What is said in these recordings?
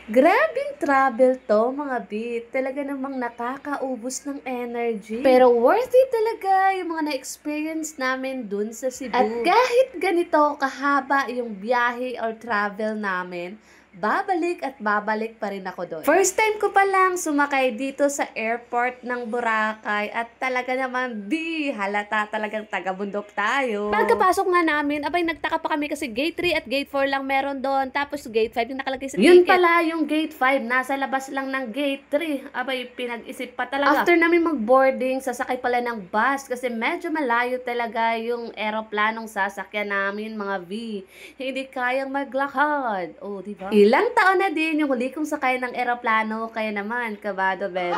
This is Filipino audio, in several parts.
Grabeng travel 'to mga B, talaga namang nakakaubos ng energy. Pero worth it talaga yung mga na-experience namin dun sa Cebu. At kahit ganito kahaba yung biyahe or travel namin, babalik at babalik pa rin ako doon. First time ko pa lang sumakay dito sa airport ng Boracay at talaga naman B, halata talagang taga-bundok tayo. Pagkapasok nga namin, abay nagtaka pa kami kasi gate 3 at gate 4 lang meron doon. Tapos gate 5 yung nakalagay sa Yun ticket. pala yung gate 5, nasa labas lang ng gate 3. Abay, pinag-isip pa talaga. After namin mag-boarding, sasakay pala ng bus kasi medyo malayo talaga yung eroplanong sasakyan namin mga V. Hindi kayang maglakad. Oh, di ba? Ilang taon na din yung huli kong sakay ng eroplano, kaya naman, kabado 20.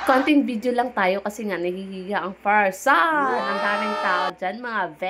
Konting video lang tayo kasi nga nahihiya ang farsan. Ang daming tao dyan mga V.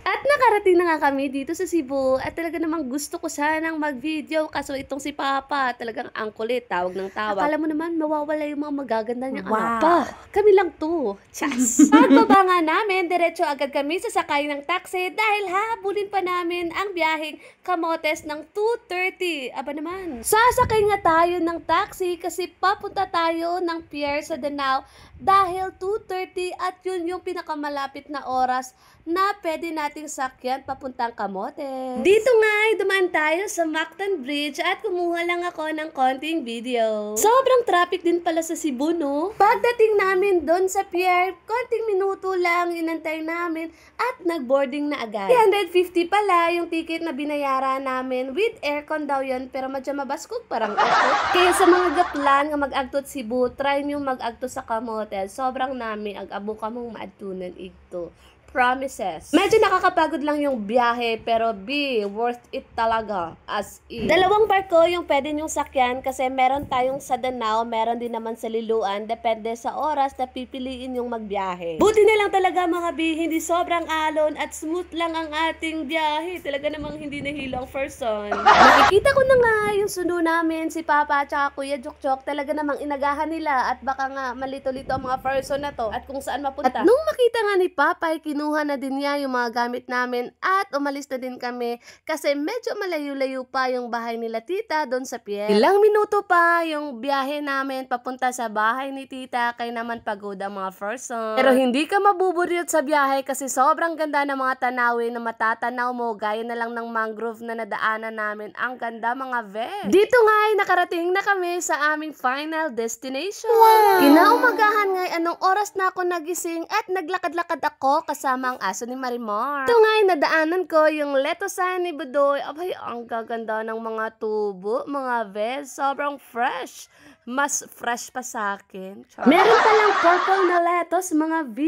At nakarating na nga kami dito sa Cebu at talaga namang gusto ko sanang mag-video kaso itong si Papa talagang ang kulit, tawag ng tawag. Akala mo naman mawawala yung mga magaganda niyang anak pa. Kami lang to. Chas! Pagbaba nga namin, diretso agad kami sasakay ng taxi dahil habulin pa namin ang biyaheng Camotes ng 2:30. Aba naman. Sasakay nga tayo ng taxi kasi papunta tayo ng pier sa Danao dahil 2:30 at yun yung pinakamalapit na oras na pwede nating sakyan papuntang Camotes. Dito nga ay dumaan tayo sa Mactan Bridge at kumuha lang ako ng konting video. Sobrang traffic din pala sa Cebu, no? Pagdating namin doon sa pier, konting minuto lang inantay namin at nag-boarding na agad. 350 pala yung ticket na binayaran namin with aircon daw yun pero medyo mabaskog parang ako. Kaya sa mga gaplan nga mag-agtot Cebu, try nyo mag-agto sa Camotes. Sobrang nami ag-abo ka mong maadtunan ito. Promises. Medyo nakakapagod lang yung biyahe pero B, worth it talaga as in. Dalawang barko yung pwede nyong sakyan kasi meron tayong sa Danao, meron din naman sa Liloan, depende sa oras na pipiliin yung magbiyahe. Buti na lang talaga mga B, hindi sobrang alon at smooth lang ang ating biyahe. Talaga namang hindi nahilo ang person. Nakikita ko na nga yung sundo namin, si Papa at saka Kuya Jokjok, talaga namang inagahan nila at baka nga malito-lito ang mga person na to at kung saan mapunta. At nung makita nga ni Papa, kinuha na din niya yung mga gamit namin at umalis na din kami kasi medyo malayo-layo pa yung bahay nila tita doon sa pier. Ilang minuto pa yung biyahe namin papunta sa bahay ni tita kaya naman pagod ang mga person. Pero hindi ka mabuburyot sa biyahe kasi sobrang ganda ng mga tanawin na matatanaw mo gaya na lang ng mangrove na nadaanan namin. Ang ganda mga ve. Dito nga ay nakarating na kami sa aming final destination. Wow! Kinaumagahan nga anong oras na ako nagising at naglakad-lakad ako kasama ang aso ni Marimar. Ito nga ay nadaanan ko yung letosan ni Budoy. Abay, ang gaganda ng mga tubo, mga ve. Sobrang fresh. Mas fresh pa sa akin. Meron palang purple na lettuce, mga V.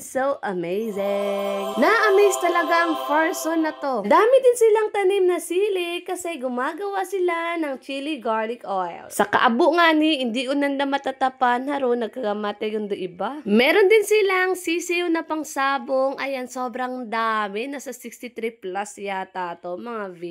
So amazing. Na-amaze talaga ang person na to. Dami din silang tanim na sili kasi gumagawa sila ng chili garlic oil. Sa kaabo nga ni, hindi unanda matatapan, haro nagkagamate yung do iba. Meron din silang sisiw na pangsabong. Ayan, sobrang dami. Nasa 63 plus yata to, mga V.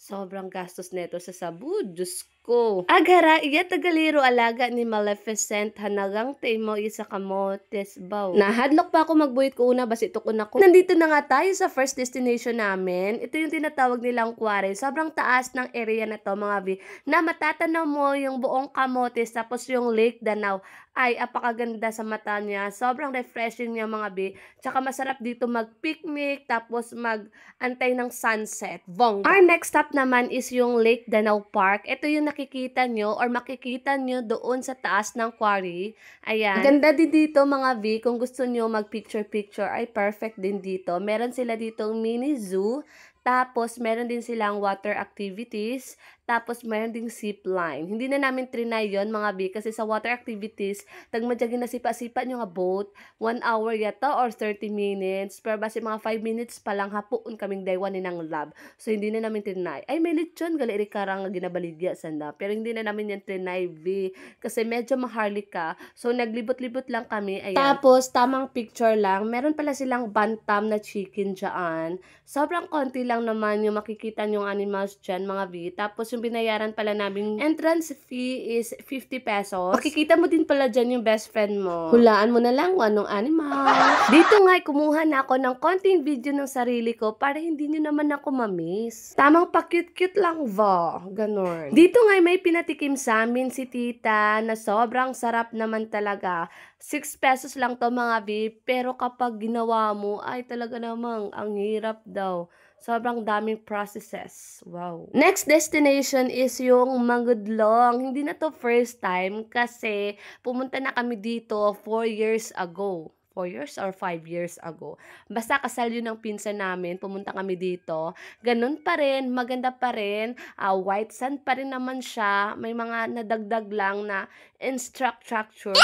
Sobrang gastos neto sa sabu. Diyos ko. Agara, iya tagaliro alaga ni Maleficent hanagang temo isa Camotes baw. Nahadlok pa ako magbuhit ko una basi ito ko na ko. Nandito na nga tayo sa first destination namin. Ito yung tinatawag nilang quarry. Sobrang taas ng area na to mga V. Na matatanaw mo yung buong Camotes tapos yung Lake Danao. Ay, apakaganda sa mata niya. Sobrang refreshing niya mga B. Tsaka masarap dito mag-picnic tapos mag-antay ng sunset. Bongga. Our next stop naman is yung Lake Danao Park. Ito yung nakikita nyo or makikita nyo doon sa taas ng quarry. Ayan. Ganda din dito mga V. Kung gusto nyo mag-picture-picture ay perfect din dito. Meron sila ditong mini zoo. Tapos, meron din silang water activities. Tapos, meron ding zip line. Hindi na namin trinay yon mga B. Kasi sa water activities, tagmadyagin na sipa-sipa nyo nga boat. 1 hour yata or 30 minutes. Pero basi mga 5 minutes pa lang hapuon kaming daywan ni ng lab. So, hindi na namin trinay. Ay, may lechon. Gali karang ginabaligya sanda. Pero hindi na namin yan trinay V. Kasi medyo maharlik ka. So, naglibot-libot lang kami. Ayan. Tapos, tamang picture lang. Meron pala silang bantam na chicken dyan. Sobrang konti lang naman yung makikita yung animals dyan, mga V. Tapos yung binayaran pala namin entrance fee is 50 pesos. Makikita mo din pala dyan yung best friend mo. Hulaan mo na lang kung anong animal. Dito nga, kumuha na ako ng konting video ng sarili ko para hindi nyo naman ako mamiss. Tamang pa-cute-cute lang ba? Ganon. Dito nga, may pinatikim sa amin si tita na sobrang sarap naman talaga. 6 pesos lang to mga babe, pero kapag ginawa mo, ay talaga namang ang hirap daw. Sobrang daming processes. Wow. Next destination is yung Mangudlong. Hindi na to first time kasi pumunta na kami dito 4 years ago. 4 years or 5 years ago. Basta kasal yun ng pinsan namin, pumunta kami dito. Ganun pa rin, maganda pa rin. White sand pa rin naman siya. May mga nadagdag lang na infrastructure.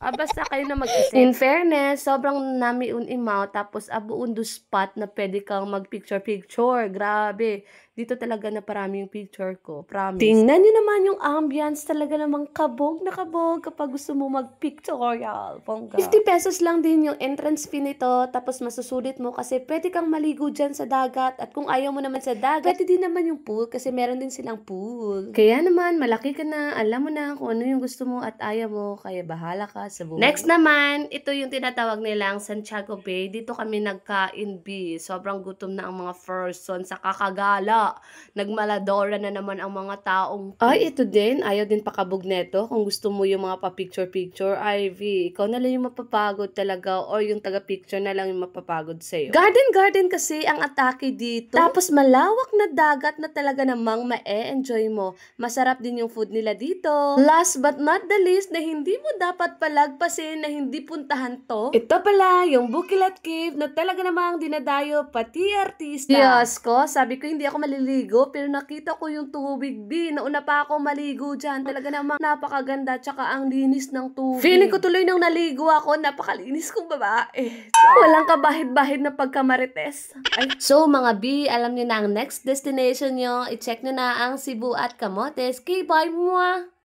Basta kayo na mag-isip. In fairness, sobrang nami-unimaw, tapos abuun do spot na pwede kang mag-picture-picture. Grabe. Dito talaga na parami yung picture ko. Promise. Tingnan nyo naman yung ambience. Talaga namang kabog na kabog kapag gusto mo mag-pictorial. Bongga. 50 pesos lang din yung entrance fee nito. Tapos masusulit mo kasi pwede kang maligo dyan sa dagat. At kung ayaw mo naman sa dagat, pwede din naman yung pool kasi meron din silang pool. Kaya naman, malaki ka na. Alam mo na kung ano yung gusto mo at ayaw mo. Kaya bahala ka sa buhay. Next naman, ito yung tinatawag nilang Santiago Bay. Dito kami nagka-in-B. Sobrang gutom na ang mga person sa kakagala. Nagmaladora na naman ang mga taong ay, ito din. Ayaw din pakabog neto. Kung gusto mo yung mga pa-picture-picture, Ivy, ikaw na lang yung mapapagod talaga or yung taga-picture na lang yung mapapagod sa'yo. Garden kasi ang atake dito. Tapos malawak na dagat na talaga namang ma-e-enjoy mo. Masarap din yung food nila dito. Last but not the least na hindi mo dapat palagpasin na hindi puntahan to. Ito pala, yung Bukilat Cave na talaga namang dinadayo pati artista. Diyos ko, sabi ko hindi ako maliligo, pero nakita ko yung tubig, B. Nauna pa ako maligo dyan. Talaga namang napakaganda, tsaka ang linis ng tubig. Feeling ko tuloy nang naligo ako, napakalinis kong babae. Walang kabahid-bahid na pagkamarites. Ay. So, mga B, alam niyo na ang next destination nyo. I-check nyo na ang Cebu at Camotes. Okay, bye mo!